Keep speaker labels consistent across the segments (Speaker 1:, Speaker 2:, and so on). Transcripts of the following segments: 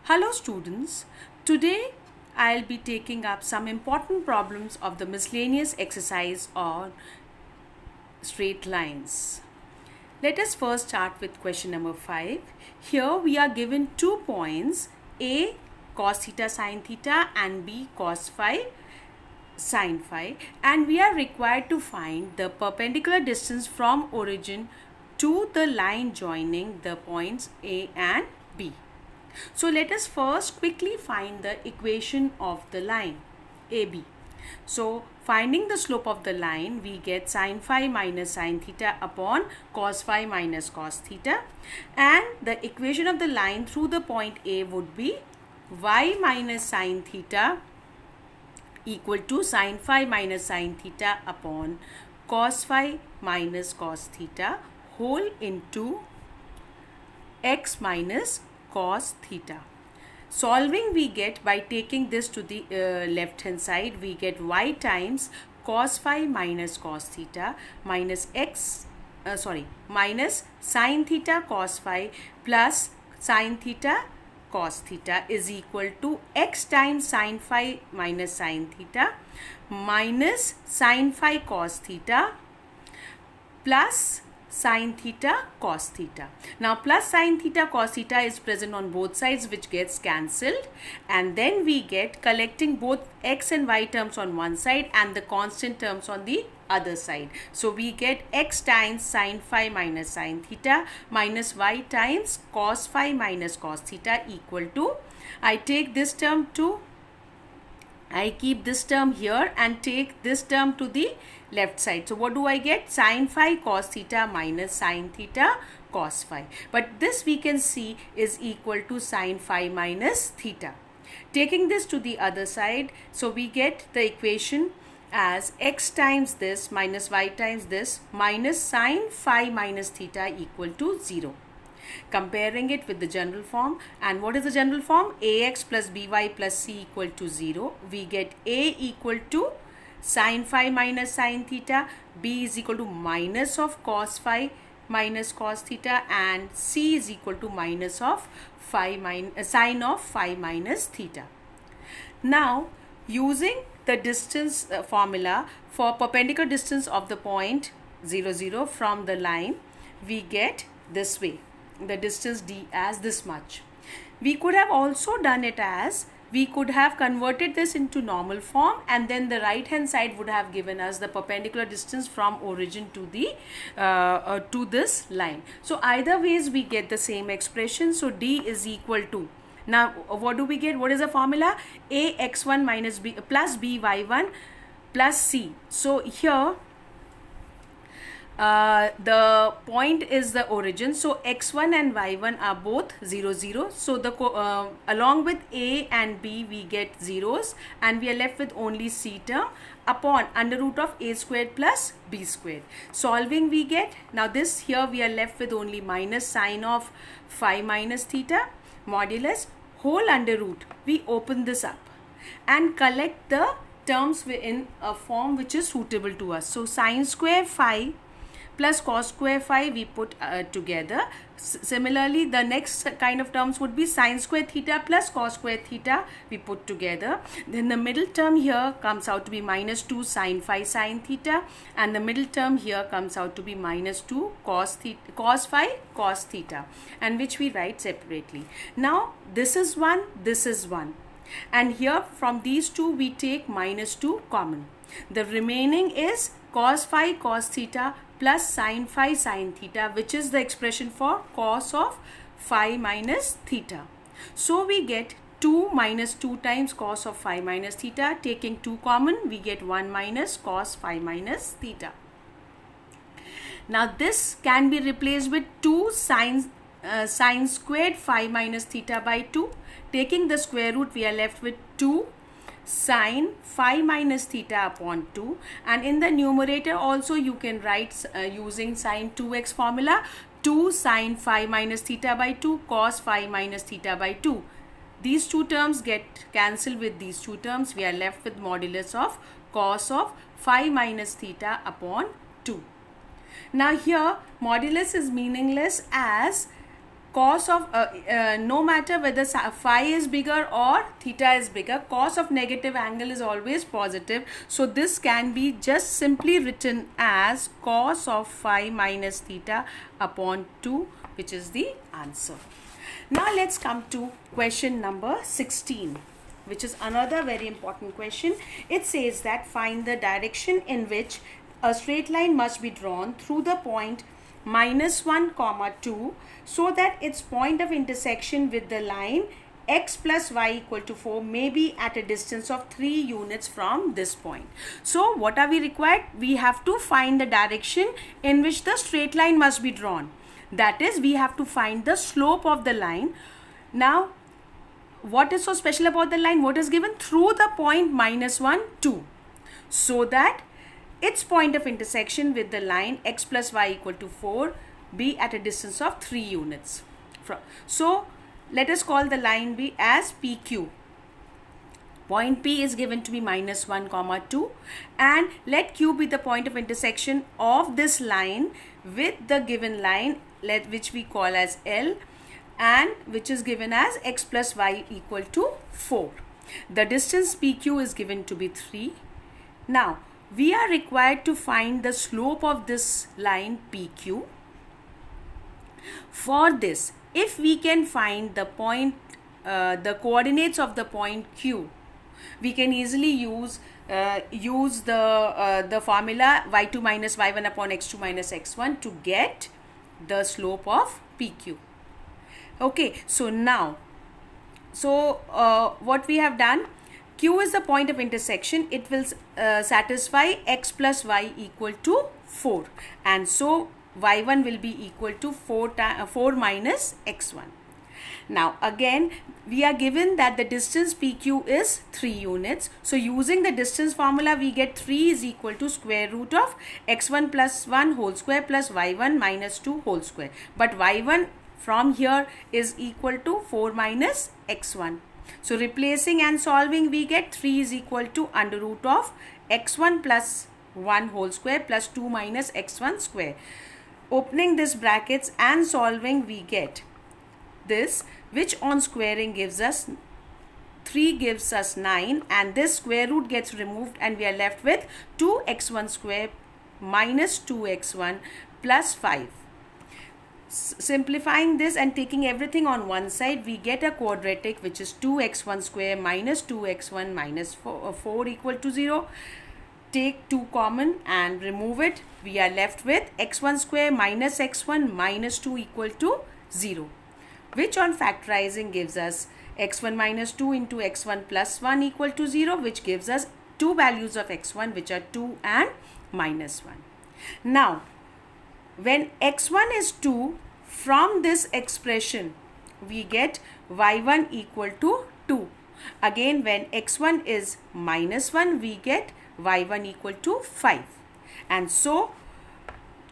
Speaker 1: Hello students, today I'll be taking up some important problems of the miscellaneous exercise on straight lines. Let us first start with question number 5. Here we are given 2 points, A cos theta sin theta and B cos phi sin phi, and we are required to find the perpendicular distance from origin to the line joining the points A and B. So let us first quickly find the equation of the line AB. So finding the slope of the line, we get sin phi minus sin theta upon cos phi minus cos theta, and the equation of the line through the point A would be y minus sin theta equal to sin phi minus sin theta upon cos phi minus cos theta whole into x minus cos theta. Solving, we get, by taking this to the left hand side, we get y times cos phi minus cos theta minus minus sin theta cos phi plus sin theta cos theta is equal to x times sin phi minus sin theta minus sin phi cos theta plus sin theta cos theta. Now plus sin theta cos theta is present on both sides, which gets cancelled, and then we get collecting both x and y terms on one side and the constant terms on the other side. So we get x times sin phi minus sin theta minus y times cos phi minus cos theta equal to, I take this term to, I keep this term here and take this term to the left side. So what do I get? Sin phi cos theta minus sin theta cos phi. But this we can see is equal to sin phi minus theta. Taking this to the other side, so we get the equation as x times this minus y times this minus sin phi minus theta equal to 0. Comparing it with the general form, and what is the general form? Ax plus by plus c equal to 0. We get a equal to sin phi minus sin theta, b is equal to minus of cos phi minus cos theta, and c is equal to minus of sin of phi minus theta. Now using the distance formula for perpendicular distance of the point 0, 0 from the line, we get this way, the distance d as this much. We could have also done it as, we could have converted this into normal form, and then the right hand side would have given us the perpendicular distance from origin to the to this line. So either ways we get the same expression. So d is equal to, now what do we get? What is the formula? A x1 minus b plus b y1 plus c. So here the point is the origin, so x1 and y1 are both 0, 0. So the along with a and b we get zeros, and we are left with only c term upon under root of a squared plus b squared. Solving, we get, now this here we are left with only minus sin of phi minus theta modulus whole under root. We open this up and collect the terms in a form which is suitable to us. So sin square phi plus cos square phi we put together. Similarly, the next kind of terms would be sin square theta plus cos square theta we put together. Then the middle term here comes out to be minus 2 sin phi sin theta, and the middle term here comes out to be minus 2 cos phi cos theta, and which we write separately. Now this is 1, this is 1, and here from these two we take minus 2 common. The remaining is cos phi cos theta plus sin phi sin theta, which is the expression for cos of phi minus theta. So we get 2 minus 2 times cos of phi minus theta. Taking 2 common, we get 1 minus cos phi minus theta. Now this can be replaced with 2 sin squared phi minus theta by 2. Taking the square root, we are left with 2 sin phi minus theta upon 2, and in the numerator also you can write using sin 2x formula, 2 sin phi minus theta by 2 cos phi minus theta by 2. These two terms get cancelled with these two terms. We are left with modulus of cos of phi minus theta upon 2. Now here modulus is meaningless, as cos of no matter whether phi is bigger or theta is bigger, cos of negative angle is always positive. So this can be just simply written as cos of phi minus theta upon 2, which is the answer. Now let's come to question number 16, which is another very important question. It says that find the direction in which a straight line must be drawn through the point -1, 2 so that its point of intersection with the line x plus y equal to 4 may be at a distance of 3 units from this point. So what are we required? We have to find the direction in which the straight line must be drawn. That is, we have to find the slope of the line. Now, what is so special about the line? What is given? Through the point -1, 2. So that its point of intersection with the line x plus y equal to 4 be at a distance of 3 units. So, let us call the line B as PQ. Point P is given to be -1, 2, and let Q be the point of intersection of this line with the given line, which we call as L, and which is given as x plus y equal to 4. The distance PQ is given to be 3. Now, we are required to find the slope of this line PQ. For this, if we can find the point, the coordinates of the point Q, we can easily use the formula y2 minus y1 upon x2 minus x1 to get the slope of PQ. Okay, so now, what we have done, Q is the point of intersection. It will satisfy x plus y equal to 4, and so y1 will be equal to 4 minus x1. Now again, we are given that the distance PQ is 3 units. So using the distance formula, we get 3 is equal to square root of x1 plus 1 whole square plus y1 minus 2 whole square. But y1 from here is equal to 4 minus x1. So replacing and solving, we get 3 is equal to under root of x1 plus 1 whole square plus 2 minus x1 square. Opening this brackets and solving, we get this, which on squaring gives us 3 gives us 9, and this square root gets removed and we are left with 2x1 square minus 2x1 plus 5. Simplifying this and taking everything on one side, we get a quadratic which is 2x1 square minus 2x1 minus 4 equal to 0. Take 2 common and remove it. We are left with x1 square minus x1 minus 2 equal to 0, which on factorizing gives us x1 minus 2 into x1 plus 1 equal to 0, which gives us two values of x1, which are 2 and minus 1. Now, when x1 is 2, from this expression, we get y1 equal to 2. Again, when x1 is minus 1, we get y1 equal to 5. And so,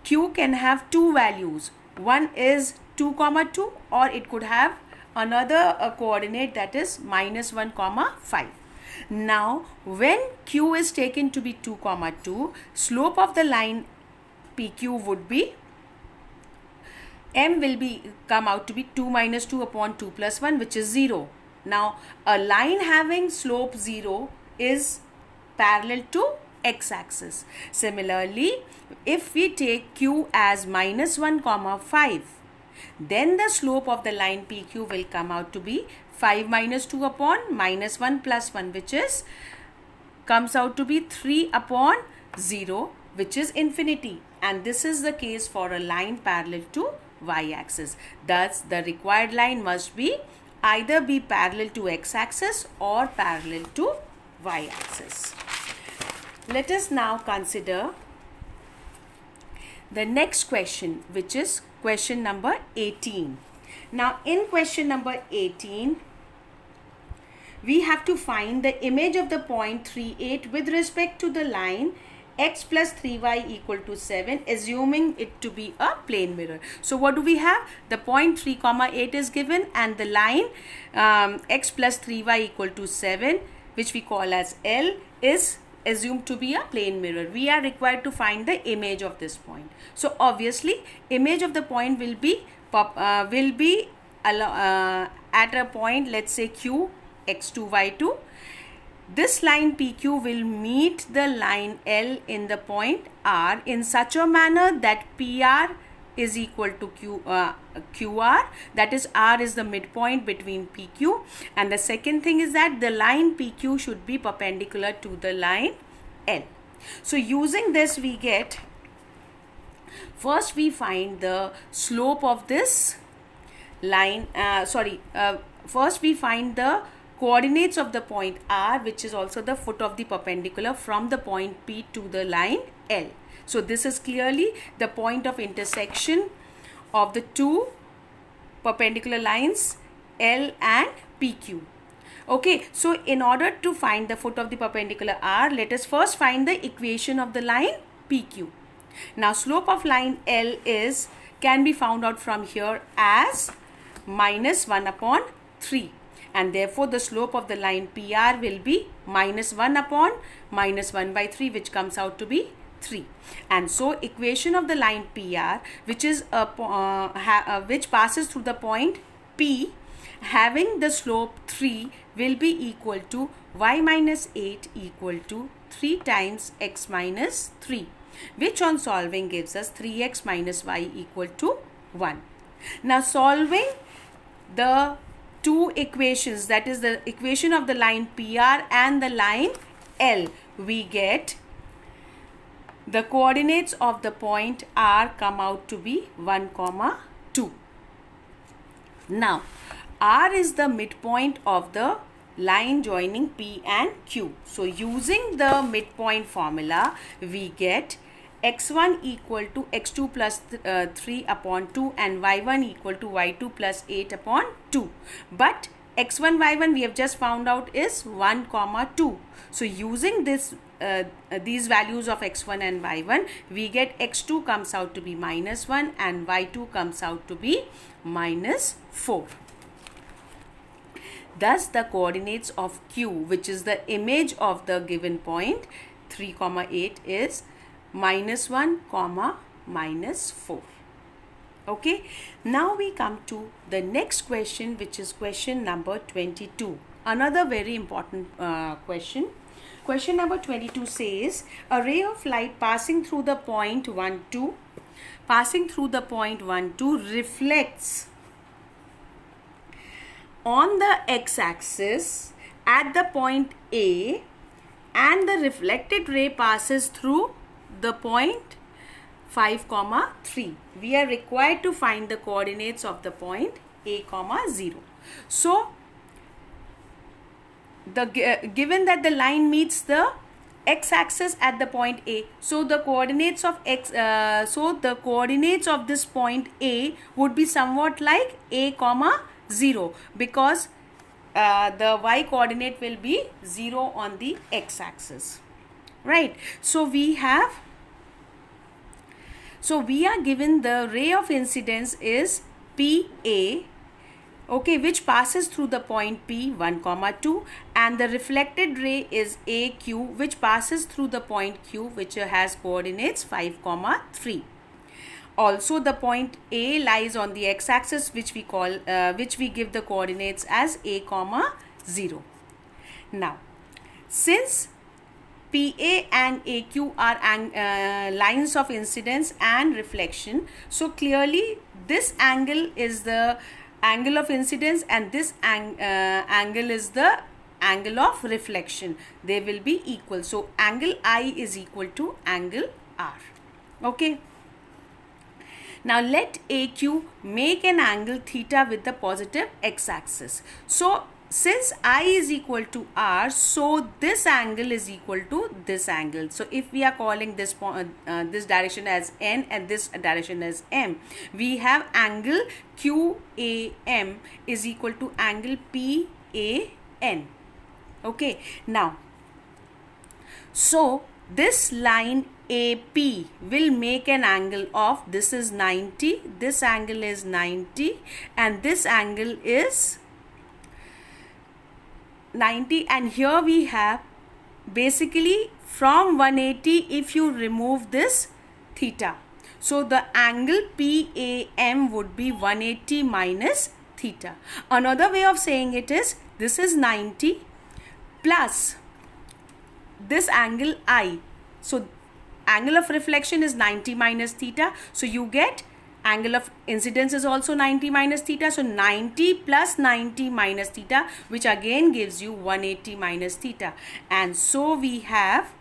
Speaker 1: Q can have two values. One is 2, 2, or it could have another coordinate, that is -1, 5. Now, when Q is taken to be 2, 2, slope of the line PQ would be, M will be come out to be 2 minus 2 upon 2 plus 1, which is 0. Now, a line having slope 0 is parallel to x-axis. Similarly, if we take Q as -1, 5, then the slope of the line PQ will come out to be 5 minus 2 upon -1 plus 1, which is comes out to be 3 upon 0, which is infinity. And this is the case for a line parallel to y-axis. Thus, the required line must be either be parallel to x-axis or parallel to y-axis. Let us now consider the next question, which is question number 18. Now, in question number 18, we have to find the image of the point 3, 8 with respect to the line x plus 3y equal to 7, assuming it to be a plane mirror. So what do we have? The point 3, 8 is given, and the line x plus 3y equal to 7, which we call as L, is assumed to be a plane mirror. We are required to find the image of this point. So obviously, image of the point will be at a point, let's say Q, x2, y2. This line PQ will meet the line L in the point R in such a manner that PR is equal to QR, that is R is the midpoint between PQ, and the second thing is that the line PQ should be perpendicular to the line L. So using this we get, first we find the slope of this line, first we find the coordinates of the point R, which is also the foot of the perpendicular from the point P to the line L. So this is clearly the point of intersection of the two perpendicular lines L and PQ. Okay, so in order to find the foot of the perpendicular R, let us first find the equation of the line PQ. Now slope of line L can be found out from here as minus 1 upon 3, and therefore the slope of the line PR will be minus 1 upon minus 1 by 3, which comes out to be 3. And so equation of the line PR, which is which passes through the point P having the slope 3, will be equal to y minus 8 equal to 3 times x minus 3, which on solving gives us 3x minus y equal to 1. Now solving the two equations, that is the equation of the line PR and the line L, we get the coordinates of the point R come out to be 1, 2. Now R is the midpoint of the line joining P and Q. So using the midpoint formula, we get x1 equal to x2 plus 3 upon 2 and y1 equal to y2 plus 8 upon 2. But x1, y1 we have just found out is 1, 2. So using this these values of x1 and y1, we get x2 comes out to be minus 1 and y2 comes out to be minus 4. Thus the coordinates of Q, which is the image of the given point 3, 8 is minus 1, minus 4. Okay, now we come to the next question, which is question number 22. Another very important question. Question number 22 says, a ray of light passing through the point 1, 2, reflects on the x-axis at the point A, and the reflected ray passes through the point 5, 3. We are required to find the coordinates of the point A, 0. So given that the line meets the x-axis at the point A, so the coordinates of this point A would be somewhat like A, 0, because the y coordinate will be 0 on the x-axis, right? So we are given the ray of incidence is PA, okay, which passes through the point P 1, 2, and the reflected ray is AQ, which passes through the point Q, which has coordinates 5, 3. Also the point A lies on the x-axis, which we give the coordinates as A, 0. Now since PA and AQ are lines of incidence and reflection, so clearly this angle is the angle of incidence and this angle is the angle of reflection. They will be equal. So angle I is equal to angle R. Okay. Now let AQ make an angle theta with the positive x-axis. So since I is equal to R, so this angle is equal to this angle. So if we are calling this this direction as N and this direction as M, we have angle QAM is equal to angle PAN. Okay. Now, so this line AP will make an angle of, this is 90, this angle is 90, and this angle is 90, and here we have basically from 180 if you remove this theta. So the angle PAM would be 180 minus theta. Another way of saying it is, this is 90 plus this angle I. So angle of reflection is 90 minus theta. So you get angle of incidence is also 90 minus theta. So 90 plus 90 minus theta, which again gives you 180 minus theta. And so we have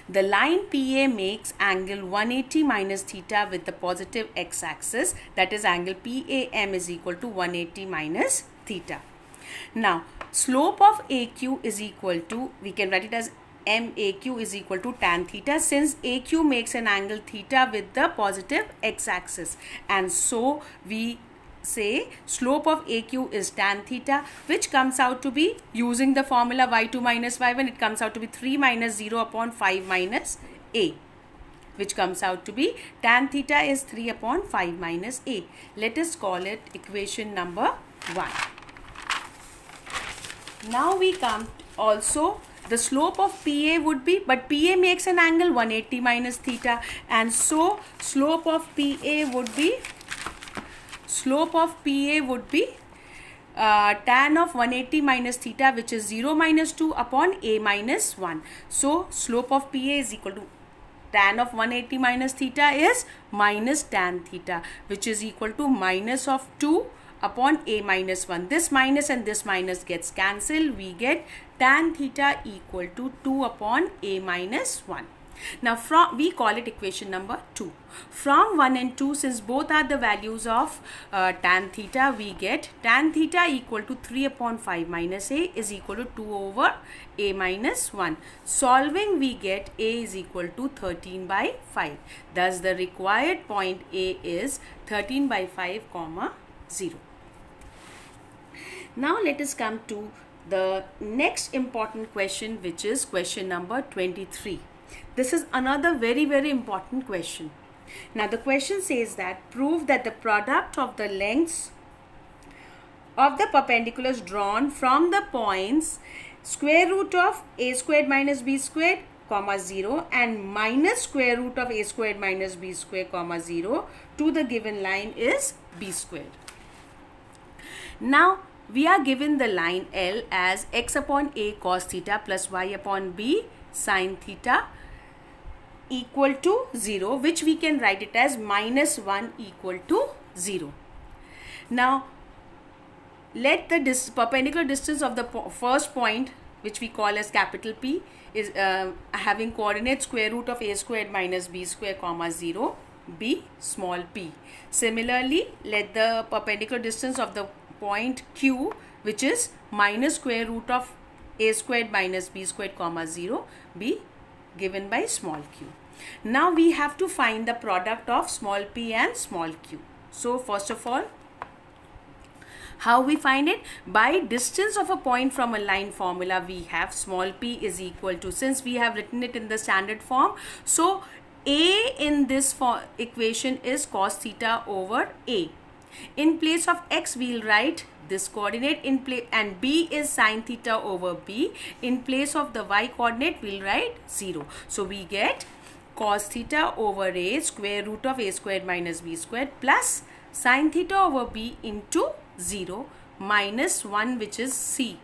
Speaker 1: the line PA makes angle 180 minus theta with the positive x-axis. That is, angle PAM is equal to 180 minus theta. Now, slope of AQ is equal to, we can write it as MAQ is equal to tan theta, since AQ makes an angle theta with the positive x-axis. And so we say slope of AQ is tan theta, which comes out to be, using the formula y2 minus y1, it comes out to be 3 minus 0 upon 5 minus a, which comes out to be tan theta is 3 upon 5 minus a. Let us call it equation number 1. Now we come also, the slope of PA would be, but PA makes an angle 180 minus theta, and so slope of PA would be tan of 180 minus theta, which is 0 minus 2 upon a minus 1. So slope of PA is equal to tan of 180 minus theta is minus tan theta, which is equal to minus of 2 upon a minus 1. This minus and this minus gets cancelled. We get tan theta equal to 2 upon a minus 1. Now we call it equation number 2. From 1 and 2, since both are the values of tan theta, we get tan theta equal to 3 upon 5 minus a is equal to 2 over a minus 1. Solving, we get a is equal to 13 by 5. Thus the required point A is 13 by 5 comma 0. Now let us come to the next important question, which is question number 23. This is another very, very important question. Now the question says that prove that the product of the lengths of the perpendiculars drawn from the points square root of a squared minus b squared comma 0 and minus square root of a squared minus b squared comma 0 to the given line is b squared. Now we are given the line L as x upon a cos theta plus y upon b sin theta equal to 0, which we can write it as minus 1 equal to 0. Now let the perpendicular distance of the first point, which we call as capital P, is having coordinate square root of a squared minus b squared comma 0 be small p. Similarly, let the perpendicular distance of the point Q, which is minus square root of a squared minus b squared comma 0 be given by small q. Now we have to find the product of small p and small q. So first of all, how we find it? By distance of a point from a line formula, we have small p is equal to, since we have written it in the standard form, so a in this equation is cos theta over a. In place of x, we'll write this coordinate in place, and b is sin theta over b. In place of the y coordinate, we'll write 0. So we get cos theta over a square root of a squared minus b squared plus sin theta over b into 0 minus 1, which is c,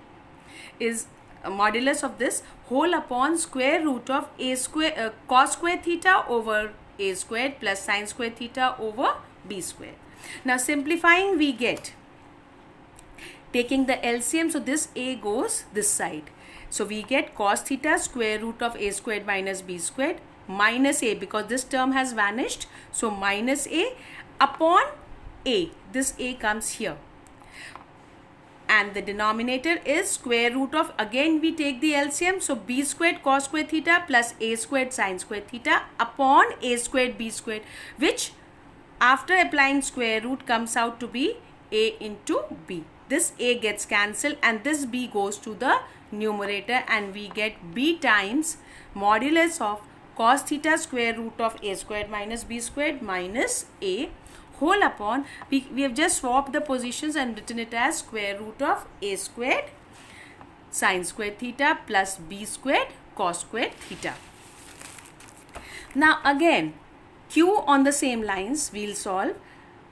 Speaker 1: is a modulus of this whole upon square root of a square cos square theta over a squared plus sin square theta over b squared. Now simplifying, we get, taking the LCM, so this a goes this side. So we get cos theta square root of a squared minus b squared minus a, because this term has vanished. So minus a upon a, this a comes here. And the denominator is square root of, again we take the LCM, so b squared cos square theta plus a squared sin square theta upon a squared b squared, which after applying square root comes out to be a into b. This a gets cancelled and this b goes to the numerator, and we get b times modulus of cos theta square root of a squared minus b squared minus a whole upon, we have just swapped the positions and written it as square root of a squared sin square theta plus b squared cos square theta. Now again, q on the same lines, we'll solve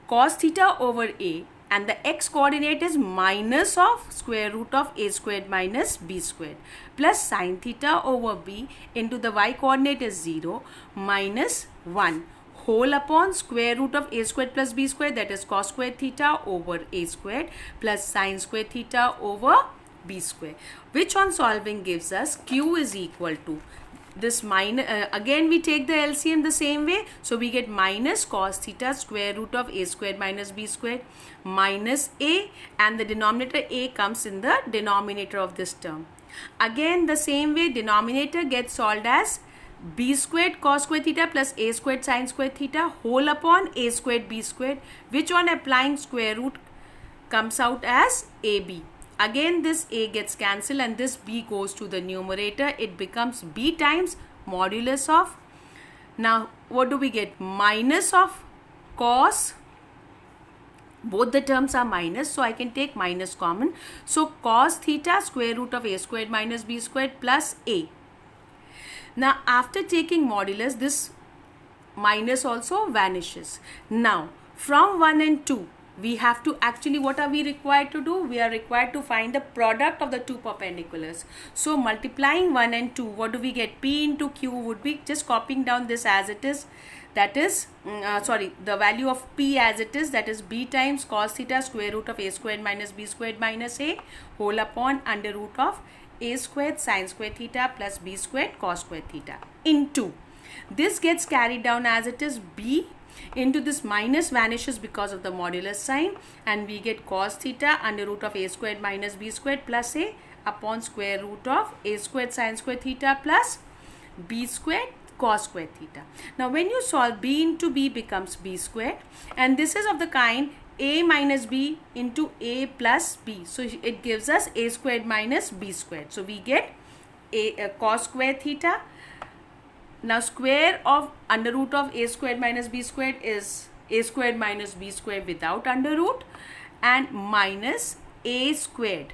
Speaker 1: cos theta over a, and the x coordinate is minus of square root of a squared minus b squared plus sine theta over b into the y coordinate is 0 minus 1 whole upon square root of a squared plus b squared, that is cos square theta over a squared plus sine square theta over b square, which on solving gives us q is equal to this minus, again we take the LCM the same way, so we get minus cos theta square root of a squared minus b squared minus a, and the denominator a comes in the denominator of this term. Again the same way, denominator gets solved as b squared cos square theta plus a squared sine square theta whole upon a squared b squared, which on applying square root comes out as ab. Again this a gets cancelled and this b goes to the numerator. It becomes b times modulus of, now what do we get, minus of cos, both the terms are minus, so I can take minus common. So cos theta square root of a squared minus b squared plus a. Now after taking modulus, this minus also vanishes. Now from 1 and 2, we have to actually, what are we required to do? We are required to find the product of the two perpendiculars. So multiplying 1 and 2, what do we get? P into Q would be just copying down this as it is. That is, the value of P as it is, that is b times cos theta square root of a squared minus b squared minus a whole upon under root of a squared sine square theta plus b squared cos square theta into. This gets carried down as it is, b into this minus vanishes because of the modulus sign, and we get cos theta under root of a squared minus b squared plus a upon square root of a squared sine square theta plus b squared cos square theta. Now when you solve, b into b becomes b squared, and this is of the kind a minus b into a plus b, so it gives us a squared minus b squared. So we get a cos square theta. Now square of under root of a squared minus b squared is a squared minus b squared without under root, and minus a squared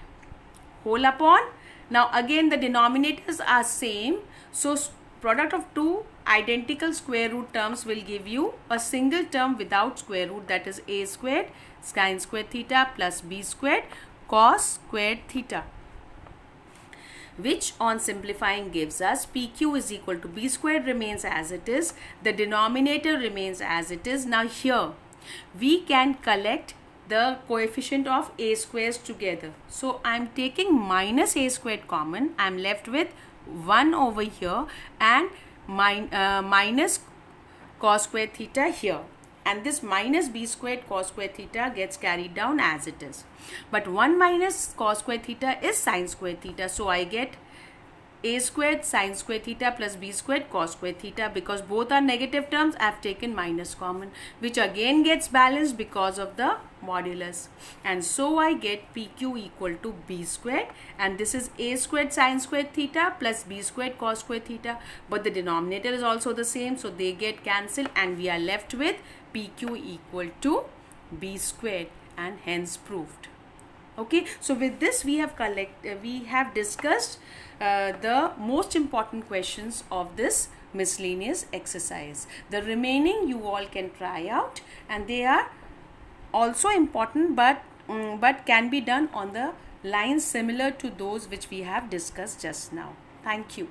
Speaker 1: whole upon, now again the denominators are same, so product of two identical square root terms will give you a single term without square root, that is a squared sine square theta plus b squared cos squared theta, which on simplifying gives us PQ is equal to b squared remains as it is, the denominator remains as it is. Now here we can collect the coefficient of a squares together. So I am taking minus a squared common, I am left with 1 over here and minus cos square theta here, and this minus b squared cos square theta gets carried down as it is. But 1 minus cos square theta is sine square theta, so I get a squared sine square theta plus b squared cos square theta. Because both are negative terms, I have taken minus common, which again gets balanced because of the modulus, and so I get PQ equal to b squared, and this is a squared sine square theta plus b squared cos square theta, but the denominator is also the same, so they get cancelled and we are left with PQ equal to b squared, and hence proved. Okay, so with this we have discussed the most important questions of this miscellaneous exercise. The remaining you all can try out, and they are also important but can be done on the lines similar to those which we have discussed just now. Thank you.